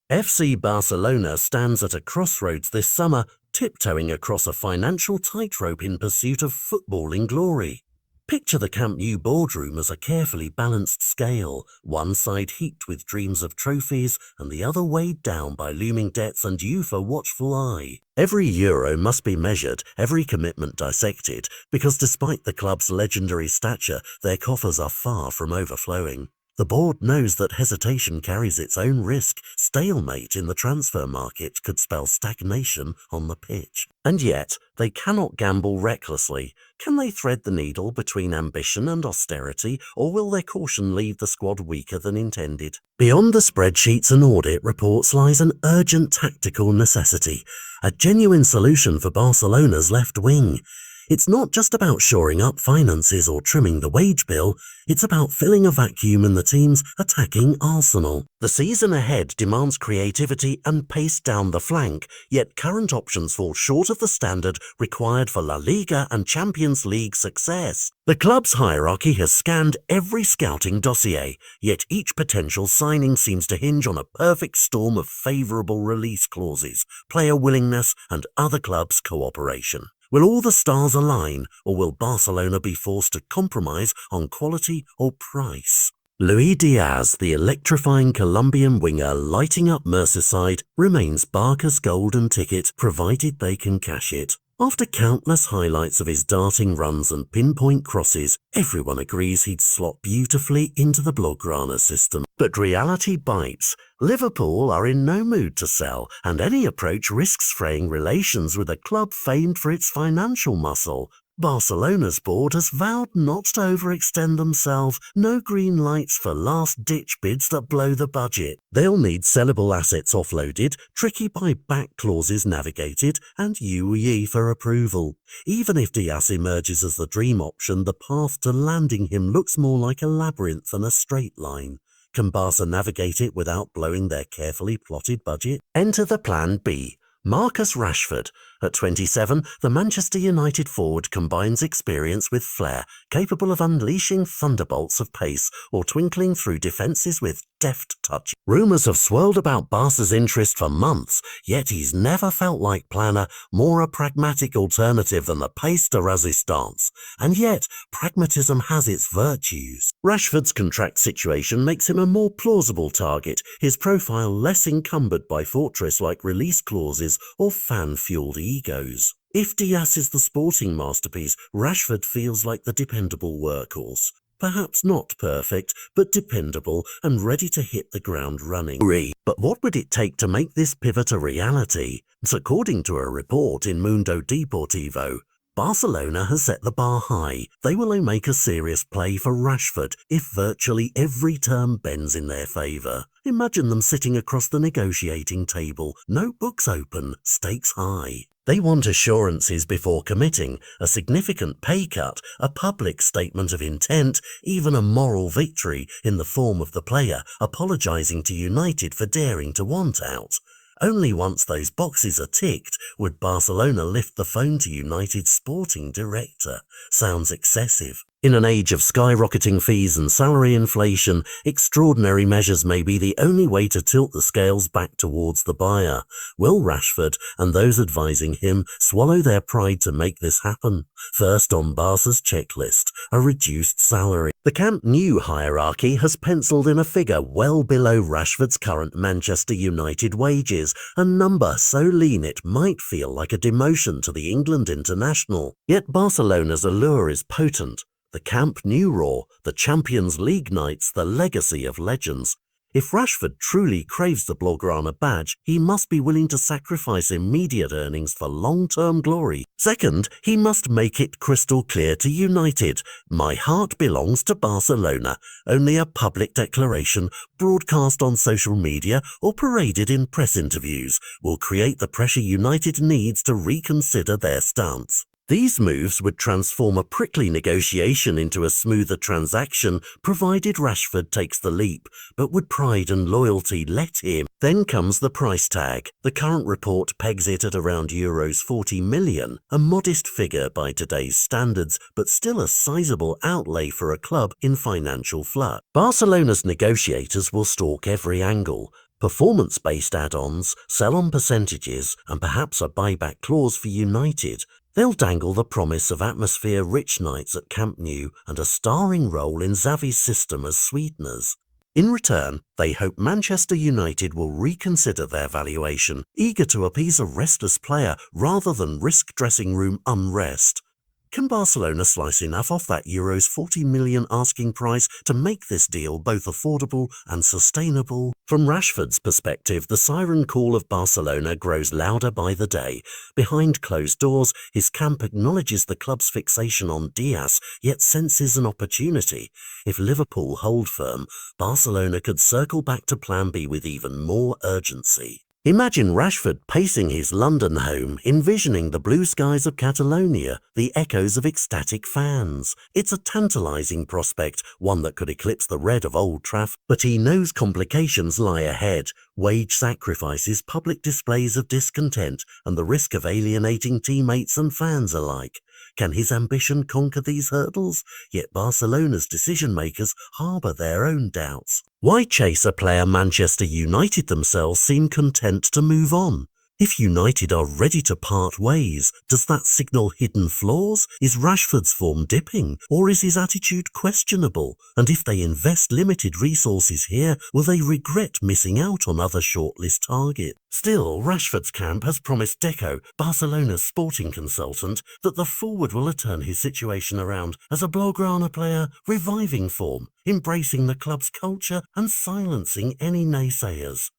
FC Barcelona stands at a crossroads this summer, tiptoeing across a financial tightrope in pursuit of footballing glory. Picture the Camp Nou boardroom as a carefully balanced scale, one side heaped with dreams of trophies and the other weighed down by looming debts and you for watchful eye. Every euro must be measured, every commitment dissected, because despite the club's legendary stature, their coffers are far from overflowing. The board knows that hesitation carries its own risk. Stalemate in the transfer market could spell stagnation on the pitch. And yet, they cannot gamble recklessly. Can they thread the needle between ambition and austerity, or will their caution leave the squad weaker than intended? Beyond the spreadsheets and audit reports lies an urgent tactical necessity, a genuine solution for Barcelona's left wing. It's not just about shoring up finances or trimming the wage bill, it's about filling a vacuum in the team's attacking arsenal. The season ahead demands creativity and pace down the flank, yet current options fall short of the standard required for La Liga and Champions League success. The club's hierarchy has scanned every scouting dossier, yet each potential signing seems to hinge on a perfect storm of favourable release clauses, player willingness and other clubs' cooperation. Will all the stars align, or will Barcelona be forced to compromise on quality or price? Luis Diaz, the electrifying Colombian winger lighting up Merseyside, remains Barca's golden ticket provided they can cash it. After countless highlights of his darting runs and pinpoint crosses, everyone agrees he'd slot beautifully into the Blaugrana system. But reality bites. Liverpool are in no mood to sell, and any approach risks fraying relations with a club famed for its financial muscle. Barcelona's board has vowed not to overextend themselves, no green lights for last-ditch bids that blow the budget. They'll need sellable assets offloaded, tricky buy-back clauses navigated, and UEFA approval. Even if Diaz emerges as the dream option, the path to landing him looks more like a labyrinth than a straight line. Can Barca navigate it without blowing their carefully plotted budget? Enter the plan B. Marcus Rashford. At 27, the Manchester United forward combines experience with flair, capable of unleashing thunderbolts of pace or twinkling through defences with deft touch. Rumours have swirled about Barca's interest for months, yet he's never felt like planner, more a pragmatic alternative than the pace de resistance. And yet, pragmatism has its virtues. Rashford's contract situation makes him a more plausible target, his profile less encumbered by fortress-like release clauses or fan-fueled egos. If Diaz is the sporting masterpiece, Rashford feels like the dependable workhorse. Perhaps not perfect, but dependable and ready to hit the ground running. But what would it take to make this pivot a reality? According to a report in Mundo Deportivo, Barcelona has set the bar high. They will only make a serious play for Rashford if virtually every term bends in their favour. Imagine them sitting across the negotiating table, notebooks open, stakes high. They want assurances before committing, a significant pay cut, a public statement of intent, even a moral victory in the form of the player apologising to United for daring to want out. Only once those boxes are ticked would Barcelona lift the phone to United's sporting director. Sounds excessive. In an age of skyrocketing fees and salary inflation, extraordinary measures may be the only way to tilt the scales back towards the buyer. Will Rashford and those advising him swallow their pride to make this happen? First on Barca's checklist, a reduced salary. The Camp Nou hierarchy has penciled in a figure well below Rashford's current Manchester United wages, a number so lean it might feel like a demotion to the England international. Yet Barcelona's allure is potent. The Camp Nou roar, the Champions League nights, the legacy of legends. If Rashford truly craves the Blaugrana badge, he must be willing to sacrifice immediate earnings for long-term glory. Second, he must make it crystal clear to United, my heart belongs to Barcelona. Only a public declaration, broadcast on social media or paraded in press interviews, will create the pressure United needs to reconsider their stance. These moves would transform a prickly negotiation into a smoother transaction, provided Rashford takes the leap, but would pride and loyalty let him? Then comes the price tag. The current report pegs it at around Euros 40 million, a modest figure by today's standards, but still a sizable outlay for a club in financial flux. Barcelona's negotiators will stalk every angle. Performance-based add-ons, sell-on percentages, and perhaps a buyback clause for United. They'll dangle the promise of atmosphere-rich nights at Camp Nou and a starring role in Xavi's system as sweeteners. In return, they hope Manchester United will reconsider their valuation, eager to appease a restless player rather than risk dressing room unrest. Can Barcelona slice enough off that Euros 40 million asking price to make this deal both affordable and sustainable? From Rashford's perspective, the siren call of Barcelona grows louder by the day. Behind closed doors, his camp acknowledges the club's fixation on Diaz, yet senses an opportunity. If Liverpool hold firm, Barcelona could circle back to Plan B with even more urgency. Imagine Rashford pacing his London home, envisioning the blue skies of Catalonia, the echoes of ecstatic fans. It's a tantalising prospect, one that could eclipse the red of Old Trafford, but he knows complications lie ahead. Wage sacrifices, public displays of discontent, and the risk of alienating teammates and fans alike. Can his ambition conquer these hurdles? Yet Barcelona's decision-makers harbour their own doubts. Why chase a player Manchester United themselves seem content to move on? If United are ready to part ways, does that signal hidden flaws? Is Rashford's form dipping, or is his attitude questionable? And if they invest limited resources here, will they regret missing out on other shortlist targets? Still, Rashford's camp has promised Deco, Barcelona's sporting consultant, that the forward will turn his situation around as a Blaugrana player, reviving form, embracing the club's culture and silencing any naysayers.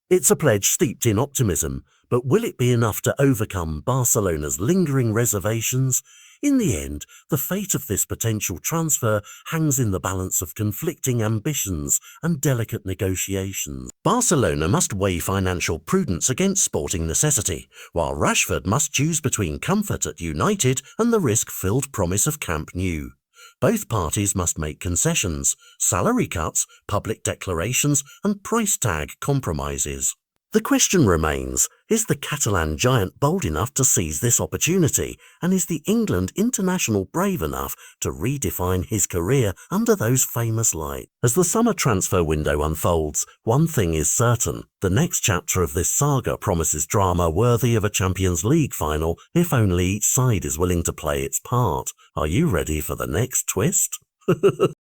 It's a pledge steeped in optimism, but will it be enough to overcome Barcelona's lingering reservations? In the end, the fate of this potential transfer hangs in the balance of conflicting ambitions and delicate negotiations. Barcelona must weigh financial prudence against sporting necessity, while Rashford must choose between comfort at United and the risk-filled promise of Camp Nou. Both parties must make concessions, salary cuts, public declarations, and price tag compromises. The question remains, is the Catalan giant bold enough to seize this opportunity, and is the England international brave enough to redefine his career under those famous lights? As the summer transfer window unfolds, one thing is certain: the next chapter of this saga promises drama worthy of a Champions League final, if only each side is willing to play its part. Are you ready for the next twist?